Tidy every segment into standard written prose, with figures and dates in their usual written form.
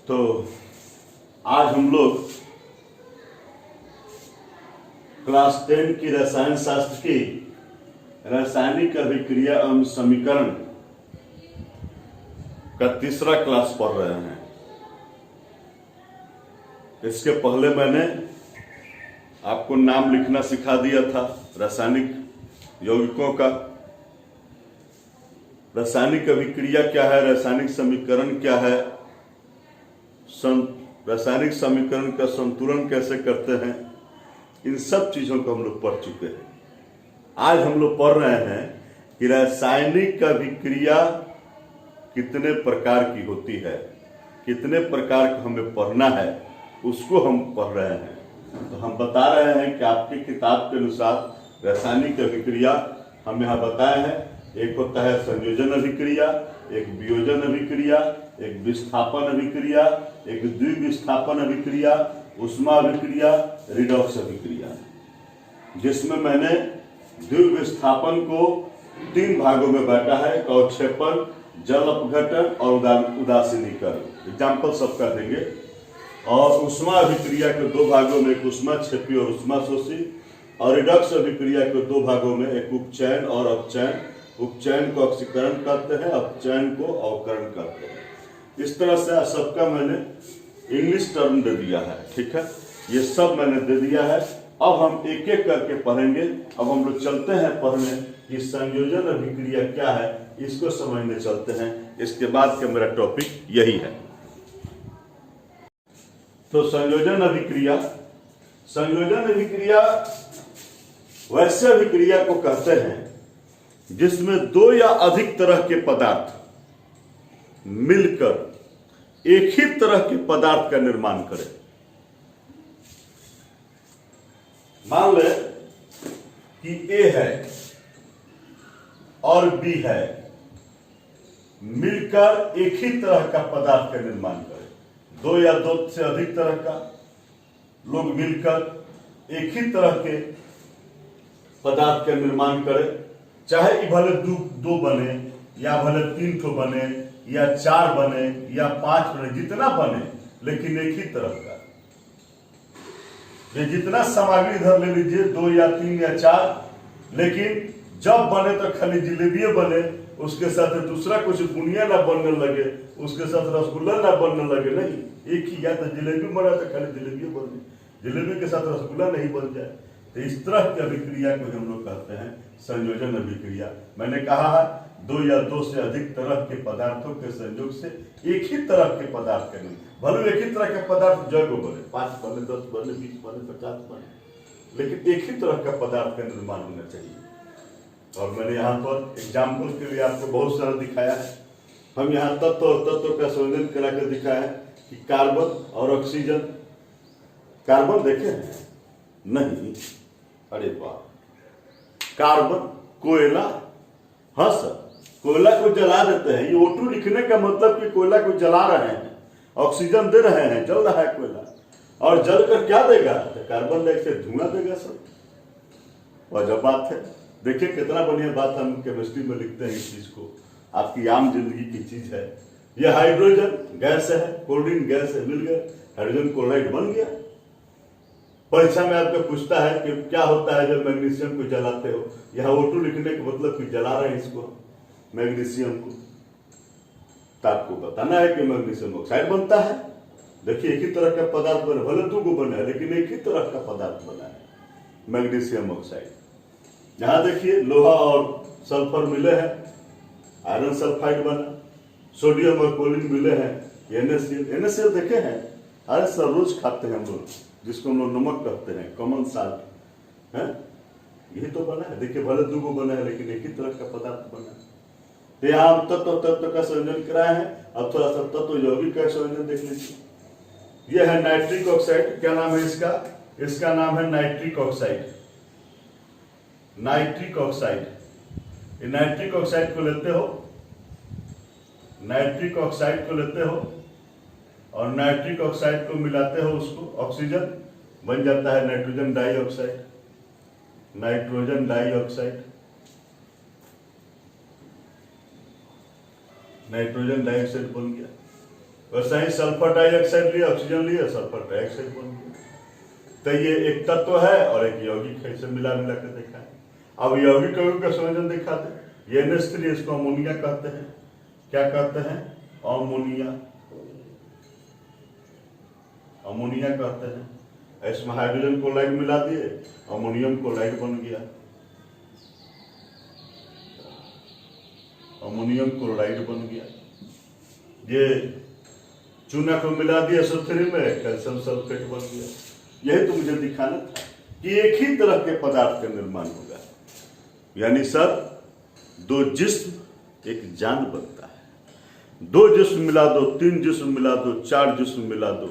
तो आज हम लोग क्लास 10 की रसायन शास्त्र की रासायनिक अभिक्रिया एवं समीकरण का तीसरा क्लास पढ़ रहे हैं। इसके पहले मैंने आपको नाम लिखना सिखा दिया था रासायनिक यौगिकों का। रासायनिक अभिक्रिया क्या है, रासायनिक समीकरण क्या है, रासायनिक समीकरण का संतुलन कैसे करते हैं, इन सब चीजों को हम लोग पढ़ चुके हैं। आज हम लोग पढ़ रहे हैं कि रासायनिक अभिक्रिया कितने प्रकार की होती है, कितने प्रकार का हमें पढ़ना है, उसको हम पढ़ रहे हैं। तो हम बता रहे हैं कि आपकी किताब के अनुसार रासायनिक अभिक्रिया हम यहाँ बताए हैं। एक होता है संयोजन अभिक्रिया, एक वियोजन अभिक्रिया, एक विस्थापन अभिक्रिया, एक द्विविस्थापन अभिक्रिया, ऊष्मा अभिक्रिया, रिडॉक्स अभिक्रिया, जिसमें मैंने द्विविस्थापन को 3 भागों में बांटा है: अवक्षेपण, जल अपघटन और उदासीनीकरण। एग्जाम्पल सबका देंगे। और ऊष्मा अभिक्रिया के 2 भागों में, एक ऊष्माक्षेपी और ऊष्माशोषी, और रिडॉक्स अभिक्रिया के 2 भागों में, एक उपचयन और अपचयन। उपचयन को ऑक्सीकरण कहते हैं, अपचयन को अवकरण कहते हैं। इस तरह से सबका मैंने इंग्लिश टर्म दे दिया है, ठीक है। ये सब मैंने दे दिया है। अब हम एक एक करके पढ़ेंगे। अब हम लोग चलते हैं पढ़ने कि संयोजन अभिक्रिया क्या है, इसको समझने चलते हैं। इसके बाद का मेरा टॉपिक यही है। तो संयोजन अभिक्रिया, संयोजन अभिक्रिया वैसे अभिक्रिया को कहते हैं जिसमें 2 या अधिक तरह के पदार्थ मिलकर एक ही तरह के पदार्थ का निर्माण करें। मान ले कि ए है और बी है, मिलकर एक ही तरह का पदार्थ का निर्माण करें। 2 या 2 से अधिक तरह का लोग मिलकर एक ही तरह के पदार्थ का निर्माण करें। चाहे ये भले 2 बने या भले 3 ठो बने या 4 बने या 5 बने, जितना बने, लेकिन एक ही तरह का। ये जितना सामग्री इधर ले लीजिए, 2 या 3 या 4, लेकिन जब बने तो खाली जिलेबिये बने, उसके साथ दूसरा कुछ बुनिया ना बनने लगे, उसके साथ रसगुल्ला ना बनने लगे। नहीं, एक ही, या तो जिलेबी बना तो खाली जिलेबी बने, जिलेबी के साथ रसगुल्ला नहीं बन जाए। तो इस तरह की अभिक्रिया को हम लोग कहते हैं संयोजन अभिक्रिया। मैंने कहा है 2 या 2 से अधिक तरह के पदार्थों के संयोग से एक ही तरह के पदार्थ के नहीं, भले एक ही तरह के पदार्थ जगह बने, 5 बने, 10 बने, 20 बने, 50 बने, लेकिन एक ही तरह का पदार्थ का निर्माण होना चाहिए। और मैंने यहाँ पर एग्जाम्पल के लिए आपको बहुत सारा दिखाया है। हम यहाँ तत्व और तत्व का संयोजन करा कर दिखाया है कि कार्बन और ऑक्सीजन। कार्बन देखे हैं? नहीं, अरे वाह, कार्बन, कोयला, हाँ सर, कोयला को जला देते हैं। ये O2 लिखने का मतलब कि कोयला को जला रहे हैं, ऑक्सीजन दे रहे हैं, जल रहा है कोयला। और जल कर क्या देगा? तो कार्बन डाइऑक्साइड धुआं देगा सर। वजह बात है। देखिए कितना बढ़िया बात हम केमिस्ट्री में लिखते हैं इस चीज को, आपकी आम जिंदगी की चीज है। यह हाइड्रोजन गैस है, क्लोरीन गैस है, मिल गया, हाइड्रोजन क्लोराइड बन गया। परीक्षा में आपको पूछता है कि क्या होता है जब मैग्नीशियम को जलाते हो। यहाँ O2 लिखने का मतलब कि जला रहे हैं इसको, मैग्नीशियम को। तो आपको बताना है कि मैग्नीशियम ऑक्साइड बनता है। देखिए एक ही तरह का पदार्थ बने, भले 2 बना है, लेकिन एक ही तरह का पदार्थ बना है, मैग्नीशियम ऑक्साइड। यहाँ देखिए लोहा और सल्फर मिले हैं, आयरन सल्फाइड बना। सोडियम और क्लोरीन मिले हैं, NaCl देखे हैं? अरे सर रोज खाते हैं हम लोग, जिसको हम लोग नमक कहते हैं, कॉमन साल्ट है, यही तो बना है। देखिए भले 2 बना है, लेकिन एक ही तरह का पदार्थ बना है। तो यहाँ हम तत्व का संयोजन कराए हैं। अब थोड़ा सा तत्व यौगिक का संयोजन देख लीजिए। यह है नाइट्रिक ऑक्साइड। क्या नाम है इसका? इसका नाम है nitric oxide. Nitric oxide, nitric oxide को लेते हो, नाइट्रिक ऑक्साइड को लेते हो और नाइट्रिक ऑक्साइड को मिलाते हो, उसको ऑक्सीजन बन जाता है nitrogen dioxide. Nitrogen dioxide, nitrogen dioxide बन गया। वैसा ही सल्फर डाइऑक्साइड लिया, ऑक्सीजन लिया, सल्फर डाइऑक्साइड बन गया। तो ये एक तत्व है और एक यौगिक है, इसे मिला मिला के देखा है। अब यौगिक यौगिक का संयोजन दिखाते हैं। ये NH3, इसको अमोनिया कहते हैं। क्या कहते हैं? अमोनिया, अमोनिया कहते हैं। इसमें हाइड्रोजन क्लोराइड मिला दिए, अमोनियम क्लोराइड बन गया, अमोनियम क्लोराइड बन गया। ये चूना को मिला दिया SO3 में, कैल्शियम सल्फेट बन गया। यही तो मुझे दिखाना था कि एक ही तरह के पदार्थ का निर्माण होगा, यानी सर दो जिस्म एक जान बनता है। दो जिस्म मिला दो, तीन जिस्म मिला दो, चार जिस्म मिला दो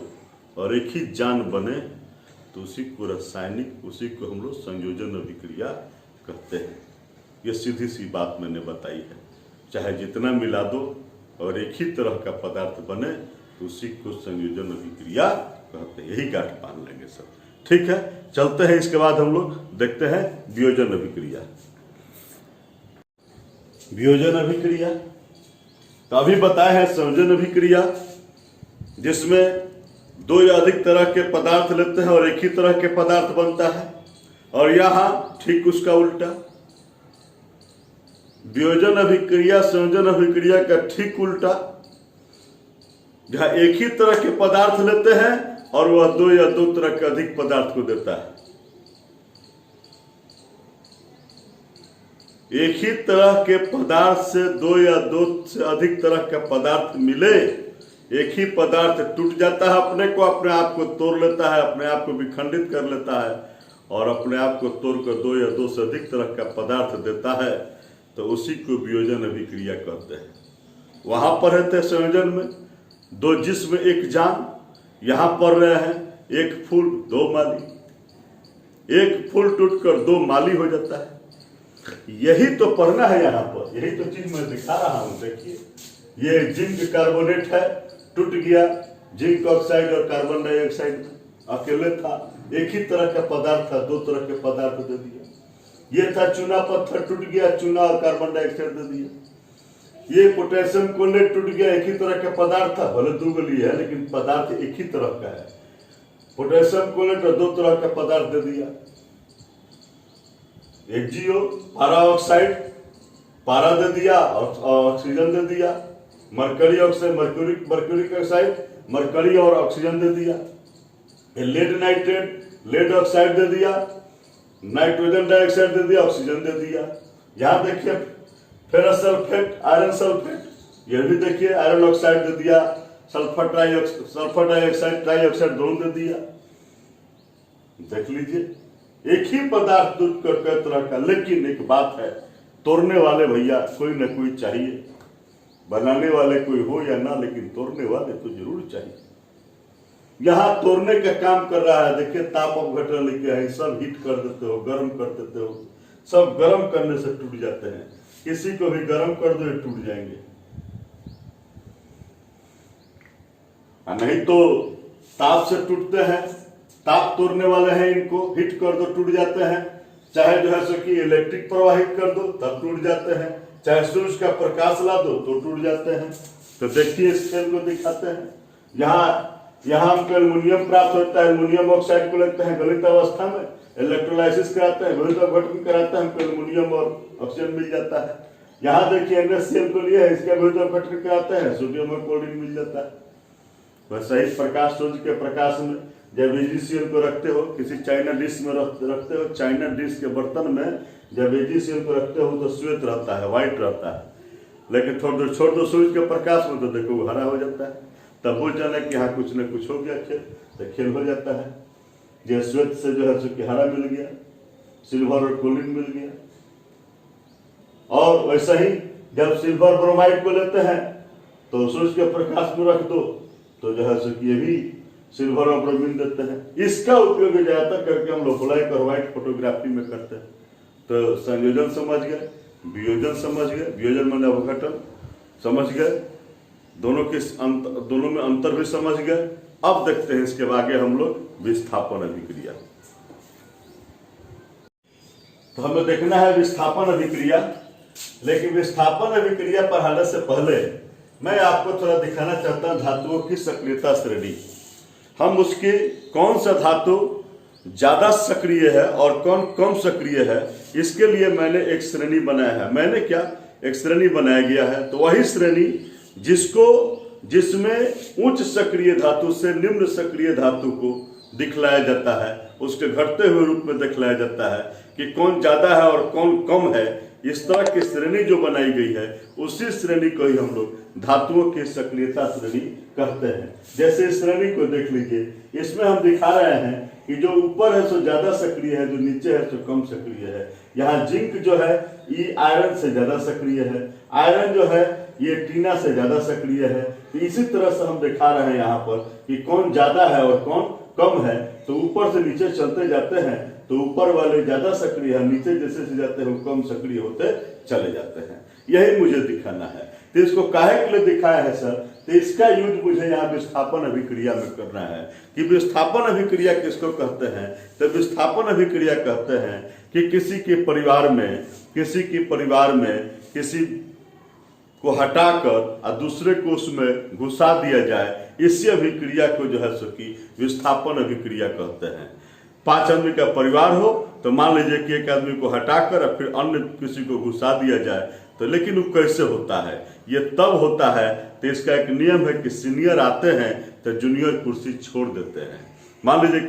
और एक ही जान बने, तो उसी को रासायनिक, उसी को हम लोग संयोजन अभिक्रिया कहते हैं। ये सीधी सी बात मैंने बताई है। चाहे जितना मिला दो और एक ही तरह का पदार्थ बने, तो उसी को संयोजन अभिक्रिया कहते हैं। यही गांठ बांध लेंगे सब। ठीक है, चलते हैं। इसके बाद हम लोग देखते हैं वियोजन अभिक्रिया। वियोजन अभिक्रिया तो अभी बताए हैं संयोजन अभिक्रिया, जिसमें दो या अधिक तरह के पदार्थ लेते हैं और एक ही तरह के पदार्थ बनता है। और यहां ठीक उसका उल्टा, वियोजन अभिक्रिया संयोजन अभिक्रिया का ठीक उल्टा, जहां एक ही तरह के पदार्थ लेते हैं और वह दो या दो तरह के अधिक पदार्थ को देता है। एक ही तरह के पदार्थ से दो या दो से अधिक तरह का पदार्थ मिले, एक ही पदार्थ टूट जाता है, अपने आप को तोड़ लेता है, अपने आप को विखंडित कर लेता है और अपने आप को तोड़कर दो या दो से अधिक तरह का पदार्थ देता है, तो उसी को वियोजन अभिक्रिया कहते हैं। वहां पर रहते संयोजन में दो जिस्म एक जान, यहां पढ़ रहे हैं एक फूल दो माली, एक फूल टूटकर दो माली हो जाता है। यही तो पढ़ना है यहाँ पर, यही तो चीज मैं दिखा रहा हूं। देखिए, ये जिंक कार्बोनेट है, टूट गया, जिंक ऑक्साइड और कार्बन डाइऑक्साइड अकेले था, एक ही तरह का पदार्थ था, दो तरह के पदार्थ दे दिया। ये था चूना पत्थर, टूट गया, चूना और कार्बन डाइऑक्साइड दे दिया। ये पोटेशियम क्लोराइड टूट गया, एक ही तरह का पदार्थ था, भले दो गली है लेकिन पदार्थ एक ही तरह का है। पोटेशियम क्लोराइड और दो तरह का पदार्थ दे दिया। HgO पारा ऑक्साइड, पारा दे दिया और ऑक्सीजन दे दिया। Mercury oxide, mercuric oxide, mercury और ऑक्सीजन दे दिया। लेड नाइट्रेट, लेड ऑक्साइड दे दिया। नाइट्रोजन डाइऑक्साइड दे दिया, ऑक्सीजन दे दिया। यहां देखिए फेरस सल्फेट, आयरन सल्फेट, यह भी देखिए आयरन ऑक्साइड दे दिया, सल्फर डाइऑक्साइड, ट्राइऑक्साइड दोनों दे दिया। देख लीजिए, एक ही पदार्थ टूट कर कई तरह का, लेकिन एक बात है, तोड़ने वाले भैया कोई न कोई चाहिए। बनाने वाले कोई हो या ना, लेकिन तोड़ने वाले तो जरूर चाहिए। यहां तोड़ने का काम कर रहा है। देखिए, ताप अपघटन लिखे हैं, सब हीट कर देते हो, गर्म कर देते हो, सब गर्म करने से टूट जाते हैं। किसी को भी गर्म कर दो, ये टूट जाएंगे। नहीं तो ताप से टूटते हैं, ताप तोड़ने वाले हैं, इनको हिट कर दो टूट जाते हैं। चाहे जो है सो कि इलेक्ट्रिक प्रवाहित कर दो तब टूट जाते हैं, चाहे सूर्य का प्रकाश ला दो तो टूट जाते हैं। तो देखिए, इस खेल को दिखाते हैं। यहाँ हमको एल्युमिनियम प्राप्त होता है, एल्युमिनियम ऑक्साइड को लेते हैं गलित अवस्था में, इलेक्ट्रोलाइसिस कराते हैं, गलित अपघटन कराते हैं, हमको एल्युमिनियम और ऑक्सीजन मिल जाता है। यहाँ देखिए NaCl को लिया है, इसका गलित अपघटन कराते हैं, सोडियम और क्लोरीन मिल जाता है। वैसे ही प्रकाश, सूर्य के प्रकाश में जब AgCl को रखते हो, किसी चाइना डिश में रखते हो, चाइना डिश के बर्तन में जब AgCl को रखते हो तो श्वेत रहता है, व्हाइट रहता है, लेकिन थोड़ी देर छोड़ दो सूर्य के प्रकाश में तो देखो वो हरा हो जाता है। तब बोल जाना कि हाँ कुछ न कुछ हो गया, खेल तो खेल हो जाता है। जो श्वेत से जो है सो कि हरा मिल गया, सिल्वर और क्लोरीन मिल गया। और वैसा ही जब सिल्वर ब्रोमाइड को लेते हैं तो सूर्य के प्रकाश में रख दो तो जो है सो कि ये भी सिल्वर और ब्रोमीन देते हैं। इसका उपयोग ज्यादातर करके हम लोग ब्लैक और व्हाइट फोटोग्राफी में करते हैं। तो संयोजन समझ गए, वियोजन समझ गए, वियोजन माने अपघटन समझ गए, दोनों में अंतर भी समझ गए। अब देखते हैं इसके आगे हम लोग विस्थापन अभिक्रिया। तो हमें देखना है विस्थापन अभिक्रिया, लेकिन विस्थापन अभिक्रिया पढ़ाने से पहले मैं आपको थोड़ा दिखाना चाहता हूं धातुओं की सक्रियता श्रेणी। हम उसके कौन सा धातु ज्यादा सक्रिय है और कौन कम सक्रिय है, इसके लिए मैंने एक श्रेणी बनाया है। मैंने क्या एक श्रेणी बनाया गया है, तो वही श्रेणी जिसमें उच्च सक्रिय धातु से निम्न सक्रिय धातु को दिखलाया जाता है, उसके घटते हुए रूप में दिखलाया जाता है कि कौन ज्यादा है और कौन कम है। इस तरह की श्रेणी जो बनाई गई है, उसी श्रेणी को ही हम लोग धातुओं की सक्रियता श्रेणी कहते हैं। जैसे इस श्रेणी को देख लीजिए, इसमें हम दिखा रहे हैं कि जो ऊपर है सो ज्यादा सक्रिय है, जो नीचे है सो कम सक्रिय है। यहाँ जिंक जो है ये आयरन से ज्यादा सक्रिय है, आयरन जो है ये टीना से ज्यादा सक्रिय है। तो इसी तरह से हम दिखा रहे हैं यहाँ पर कि कौन ज्यादा है और कौन कम है। तो ऊपर से नीचे चलते जाते हैं तो ऊपर वाले ज्यादा सक्रिय है, नीचे जैसे से जाते हैं कम सक्रिय होते चले जाते हैं। यही मुझे दिखाना है। तो इसको काहे के लिए दिखाया है सर, तो इसका यूज मुझे यहाँ विस्थापन अभिक्रिया में करना है। कि विस्थापन अभिक्रिया किसको कहते हैं, तो विस्थापन अभिक्रिया कहते हैं कि किसी के परिवार में किसी को हटाकर और दूसरे को उसमें घुसा दिया जाए, इसी अभिक्रिया को जो है सो कि विस्थापन अभिक्रिया कहते हैं। 5 आदमी का परिवार हो तो मान लीजिए कि एक आदमी को हटाकर और फिर अन्य किसी को घुसा दिया जाए, तो लेकिन वो कैसे होता है, ये तब होता है। तो इसका एक नियम है कि सीनियर आते हैं तो जूनियर कुर्सी छोड़ देते हैं। मान लीजिए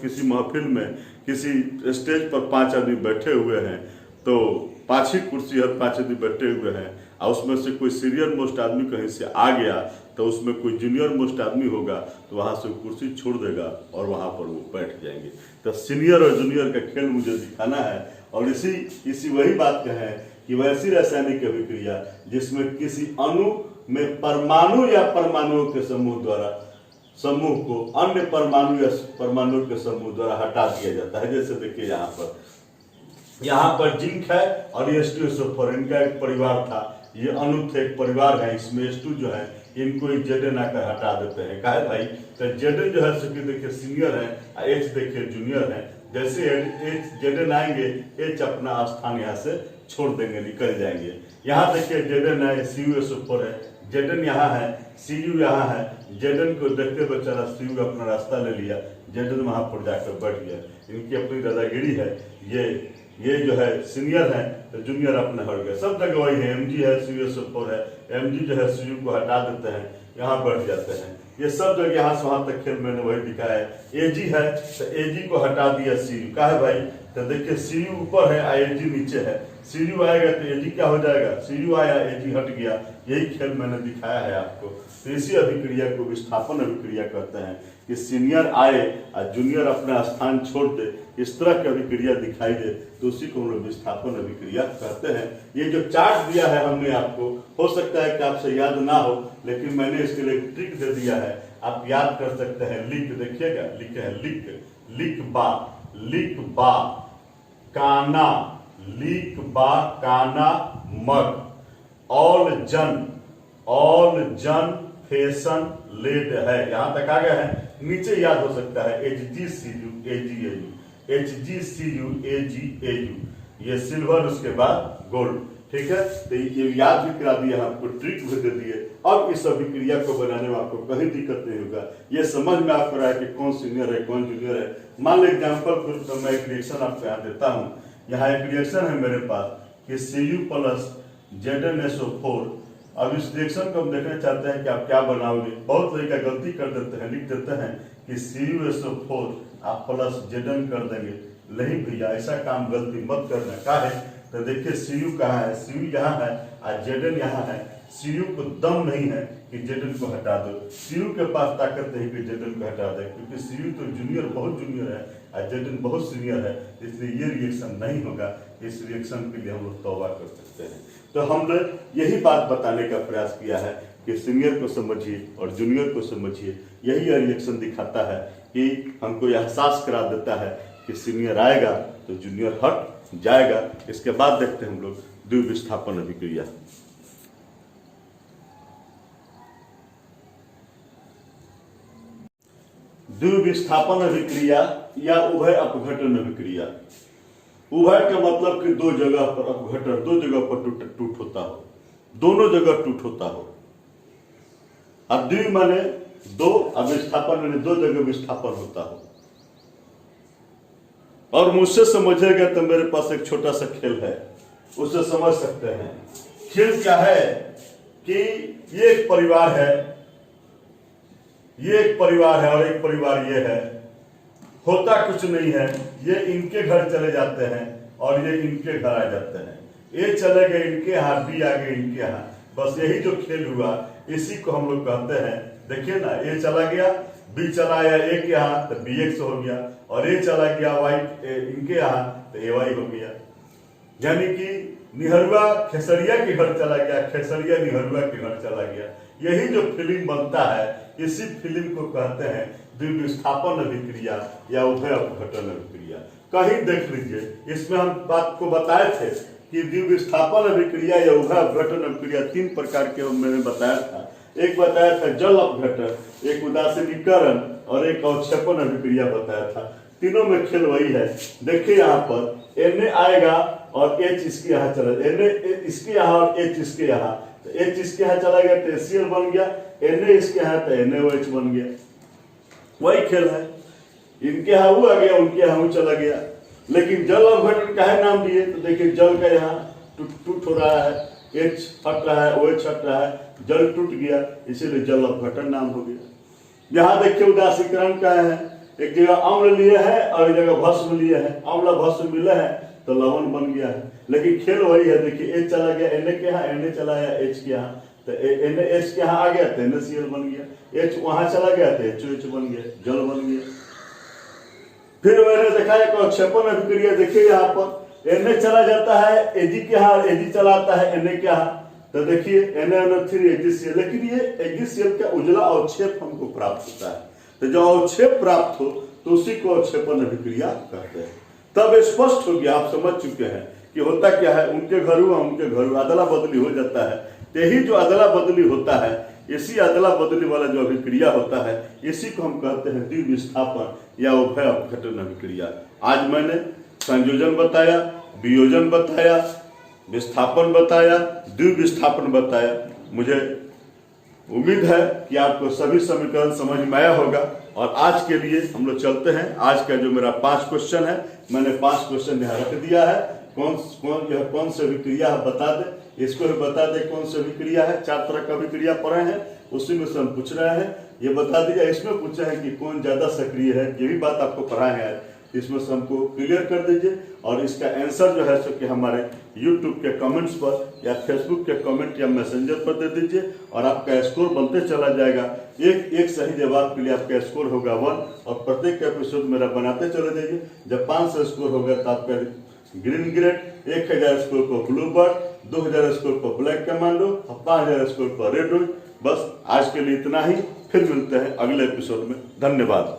किसी महफिल में किसी स्टेज पर 5 आदमी बैठे हुए हैं, तो 5 ही कुर्सी हर 5 आदमी बैठे हुए हैं और उसमें से कोई सीनियर मोस्ट आदमी कहीं से आ गया तो उसमें कोई जूनियर मोस्ट आदमी होगा तो वहां से कुर्सी छोड़ देगा और वहां पर वो बैठ जाएंगे। तो सीनियर और जूनियर का खेल मुझे दिखाना है। और इसी वही बात का है कि वैसी रासायनिक अभिक्रिया जिसमें किसी अणु में परमाणु या परमाणुओं के समूह को अन्य परमाणु या परमाणु के समूह द्वारा हटा दिया जाता है। जैसे देखिए यहाँ पर जिंक है और ये H2SO4, इनका एक परिवार था, ये अणु थे, एक परिवार है। इसमें H2 जो है इनको Zn आकर हटा देते हैं। कहा है भाई, तो Zn जो है सो देखिए सीनियर है, H देखिए जूनियर है। जैसे Zn आएंगे, H अपना स्थान यहाँ से छोड़ देंगे, निकल जाएंगे। यहाँ देखिए Zn है, CuSO4 है, Zn यहाँ है, Cu यहाँ है। Zn को देखते बेचारा Cu अपना रास्ता ले लिया, Zn वहां पर जाकर बैठ गया। इनकी अपनी दादागिरी है। ये जो है सीनियर है तो जूनियर अपने हट गए। सब जगह वही है, Mg है, CuSO4 है, Mg जो है Cu को हटा देते हैं, यहाँ बैठ जाते हैं। ये सब जगह यहाँ से वहां तक खेल मैंने वही दिखाया है। Ag है तो Ag को हटा दिया Cu। कहा है भाई, तो देखिए Cu ऊपर है, Ag नीचे है। Cu आएगा तो Ag क्या हो जाएगा, Cu आया, Ag हट गया। यही खेल मैंने दिखाया है आपको। तो इसी अभिक्रिया को विस्थापन अभिक्रिया कहते हैं कि सीनियर आए और जूनियर अपना स्थान छोड़ दे, इस तरह की अभिक्रिया दिखाई दे, तो उसी को हम लोग विस्थापन अभिक्रिया कहते हैं। ये जो चार्ट दिया है हमने आपको, हो सकता है कि आपसे याद ना हो, लेकिन मैंने इसके लिए ट्रिक दे दिया है, आप याद कर सकते हैं। लिख देखिएगा, लिखे है लिख बा काना, लिख बा काना मग, ऑल जन फैशन लेड है। यहां तक आ गया है, नीचे याद हो सकता है HgCuAgAu, ये सिल्वर, उसके बाद गोल्ड। ठीक है, तो ये याद भी करा दिया, आपको ट्रिक भी दे दिए। अब इस अभिक्रिया को बनाने में आपको कहीं दिक्कत नहीं होगा, ये समझ में आपको रहा है कि कौन सीनियर है कौन जूनियर है। मान लो एग्जाम्पल तो मैं एक रिएक्शन आपको यहाँ देता हूँ। यहाँ एक रिएक्शन है मेरे पास कि Cu प्लस ZnSO4। अब इस रिएक्शन को हम देखना चाहते हैं कि आप क्या बनाओगे। बहुत तरीका गलती कर देते हैं, लिख देते हैं कि CuSO4 आप प्लस Zn कर देंगे। नहीं भैया, ऐसा काम गलती मत करना। क्या है, तो देखिए Cu कहाँ है, Cu यहाँ है और Zn यहाँ है। Cu को दम नहीं है कि Zn को हटा दो, Cu के पास ताकत नहीं कि Zn को हटा दे, क्योंकि Cu तो जूनियर बहुत जूनियर है और Zn बहुत सीनियर है, इसलिए ये रिएक्शन नहीं होगा। इस रिएक्शन के लिए हम लोग तौबा कर सकते हैं। तो हमने यही बात बताने का प्रयास किया है कि सीनियर को समझिए और जूनियर को समझिए। यही रिएक्शन दिखाता है कि हमको एहसास करा देता है कि सीनियर आएगा तो जूनियर हट जाएगा। इसके बाद देखते हैं हम लोग द्विविस्थापन अभिक्रिया। द्विविस्थापन अभिक्रिया या उभय अपघटन अभिक्रिया। उभय का मतलब कि दो जगह पर अपघटन, दो जगह पर टूट होता हो, दोनों जगह टूट होता हो। और द्वि माने दो, अब विस्थापन माने दो जगह विस्थापन होता हो। और मुझसे समझेगा तो मेरे पास एक छोटा सा खेल है, उससे समझ सकते हैं। खेल क्या है कि ये एक परिवार है, ये एक परिवार है और एक परिवार ये है। होता कुछ नहीं है, ये इनके घर चले जाते हैं और ये इनके घर आ जाते हैं। ए चले गए इनके यहाँ, बी आ गए इनके यहाँ। बस यही जो खेल हुआ, इसी को हम लोग कहते हैं। देखिए ना, ए चला गया, बी चला आया ए के यहाँ तो बी एक्स हो गया, और ए चला गया वाई इनके यहाँ तो ए वाई हो गया। यानी कि निहरुआ खेसरिया के घर चला गया, खेसरिया निहरुआ के घर चला गया। यही जो फिल्म बनता है, इसी फिल्म को कहते हैं द्विविस्थापन अभिक्रिया या उभय अपघटन अभिक्रिया। कहीं देख लीजिए, इसमें हम बात को बताए थे कि द्विविस्थापन अभिक्रिया या उभय अपघटन अभिक्रिया तीन प्रकार के मैंने बताया था। एक बताया था जल अपघटन, एक उदासीनीकरण और एक अवक्षेपण अभिक्रिया बताया था। तीनों में खेल वही है। देखिए यहाँ पर Na आएगा और H इसके यहाँ चला, Na इसके यहाँ और H इसके यहाँ, तो H इसके यहाँ चला गया तो HCl बन गया, Na इसके यहाँ तो NaOH बन गया। वही खेल है, इनके यहाँ वो आ गया, उनके यहाँ वो चला गया। लेकिन जल अपघटन का है नाम दिए, तो देखिए जल का यहाँ टूट हो रहा है, H हट रहा है, OH हट रहा है, जल टूट गया, इसीलिए जल अपघटन नाम हो गया। यहाँ देखिए उदासीकरण का है, एक जगह अम्ल लिए है और एक जगह भस्म लिए है, अम्ल भस्म मिले है तो लवण बन गया है। लेकिन खेल वही है। देखिए H चला गया Na के यहाँ, Na चला गया H के यहाँ, तो NaH के यहाँ आ गया तो NaCl बन गया, H वहां चला गया तो HOH बन गया, जल बन गया। फिर मैंने देखा एक अवक्षेपण अभिक्रिया। देखिए यहाँ पर Na चला जाता है Ag के यहाँ, Ag चला आता है Na के यहाँ, तो देखिए NaNO3 AgCl। लेकिन ये AgCl का उजला अवक्षेप हमको प्राप्त होता है, तो जो अवक्षेप प्राप्त हो तो उसी को अवक्षेपण अभिक्रिया कहते हैं। तब स्पष्ट हो गया, आप समझ चुके हैं कि होता क्या है। उनके घर हुआ, उनके घर हुआ, अदला बदली हो जाता है। यही जो अदला बदली होता है, इसी अदला बदली वाला जो अभिक्रिया होता है, इसी को हम कहते हैं द्विविस्थापन या उभय अपघटन अभिक्रिया। आज मैंने संयोजन बताया, वियोजन बताया, विस्थापन बताया, द्विविस्थापन बताया। मुझे उम्मीद है कि आपको सभी समीकरण समझ में आया होगा। और आज के लिए हम लोग चलते हैं। आज का जो मेरा 5 क्वेश्चन है, मैंने 5 क्वेश्चन यहाँ रख दिया है। कौन सी अभिक्रिया है बता दे, इसको भी बता दे कौन सी अभिक्रिया है। 4 तरह का अभिक्रिया पढ़े हैं, उसी में से हम पूछ रहे हैं। ये बता दीजिए, इसमें पूछे हैं कि कौन ज्यादा सक्रिय है, ये भी बात आपको पढ़ाए हैं, इसमें से हमको क्लियर कर दीजिए। और इसका आंसर जो है सो कि हमारे YouTube के कमेंट्स पर या Facebook के कमेंट या मैसेंजर पर दे दीजिए, और आपका स्कोर बनते चला जाएगा। एक सही जवाब के लिए आपका स्कोर होगा 1, और प्रत्येक एपिसोड मेरा बनाते चले जाइए। जब 500 स्कोर होगा तो आपका ग्रीन ग्रेड, 1000 स्कोर पर ब्लू बर्ड, 2000 स्कोर पर ब्लैक कमांडो और 5000 स्कोर पर रेड रोज। बस आज के लिए इतना ही, फिर मिलते हैं अगले एपिसोड में। धन्यवाद।